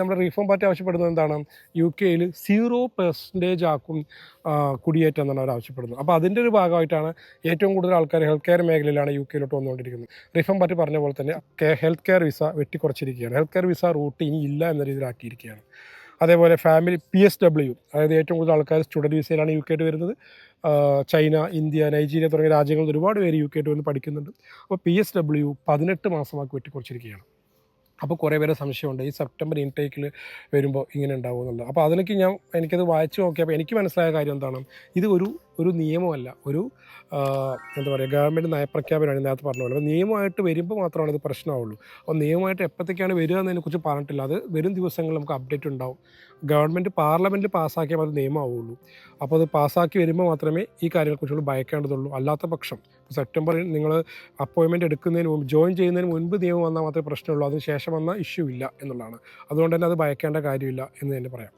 നമ്മുടെ reform party ആവശ്യപ്പെടുന്നത് എന്താണ്? UK 0% ആക്കും കുടിയേറ്റം എന്നാണ് അവർ ആവശ്യപ്പെടുന്നത്. അപ്പോൾ അതിൻ്റെ ഒരു ഭാഗമായിട്ടാണ് ഏറ്റവും കൂടുതൽ ആൾക്കാർ ഹെൽത്ത് കെയർ മേഖലയിലാണ് UK വന്നുകൊണ്ടിരിക്കുന്നത്. റീഫോം പാർട്ടി പറഞ്ഞ പോലെ തന്നെ ഹെൽത്ത് കെയർ വിസ വെട്ടിക്കുറച്ചിരിക്കുകയാണ്. ഹെൽത്ത് കെയർ വിസ റൂട്ട് ഇനി ഇല്ല എന്ന രീതിയിലാക്കിയിരിക്കുകയാണ്. അതേപോലെ ഫാമിലി PSW, അതായത് ഏറ്റവും കൂടുതൽ ആൾക്കാർ സ്റ്റുഡൻറ്റ് വിസയിലാണ് UK വരുന്നത്. ചൈന, ഇന്ത്യ, നൈജീരിയ തുടങ്ങിയ രാജ്യങ്ങളിൽ ഒരുപാട് പേര് UK വന്ന് പഠിക്കുന്നുണ്ട്. അപ്പോൾ PSW 18 മാസമാക്കി വെട്ടിക്കുറച്ചിരിക്കുകയാണ്. അപ്പോൾ കുറേ പേരെ സംശയമുണ്ട് ഈ സെപ്റ്റംബർ ഇൻടേക്കിൽ വരുമ്പോൾ ഇങ്ങനെ ഉണ്ടാവും എന്നുള്ളത്. അപ്പോൾ അതിലേക്ക് എനിക്കത് വായിച്ച് നോക്കിയപ്പോൾ എനിക്ക് മനസ്സിലായ കാര്യം എന്താണ്, ഇത് ഒരു നിയമമല്ല, എന്താ പറയുക, ഗവൺമെൻറ് നയപ്രഖ്യാപനമാണ് നേരത്തെ പറഞ്ഞ പോലെ. അപ്പോൾ നിയമമായിട്ട് വരുമ്പോൾ മാത്രമാണ് ഇത് പ്രശ്നമാവുള്ളൂ. അപ്പോൾ നിയമമായിട്ട് എപ്പോഴത്തേക്കാണ് വരിക എന്നതിനെക്കുറിച്ച് പറഞ്ഞിട്ടില്ല. അത് വരും ദിവസങ്ങളിൽ നമുക്ക് അപ്ഡേറ്റ് ഉണ്ടാവും. പാർലമെൻറ്റിൽ പാസ്സാക്കിയാൽ അത് നിയമമാവുള്ളൂ. അപ്പോൾ അത് പാസ്സാക്കി വരുമ്പോൾ മാത്രമേ ഈ കാര്യങ്ങളെക്കുറിച്ചുള്ള ഭയക്കേണ്ടതുള്ളൂ. അല്ലാത്ത പക്ഷം സെപ്റ്റംബറിൽ നിങ്ങൾ അപ്പോയിൻമെൻറ്റ് എടുക്കുന്നതിന് മുമ്പ്, ജോയിൻ ചെയ്യുന്നതിന് മുൻപ് നിയമം വന്നാൽ മാത്രമേ പ്രശ്നമുള്ളൂ. അതിന് ശേഷം വന്നാൽ ഇഷ്യൂ ഇല്ല എന്നുള്ളതാണ്. അതുകൊണ്ട് തന്നെ അത് ഭയക്കേണ്ട കാര്യമില്ല എന്ന് തന്നെ പറയാം.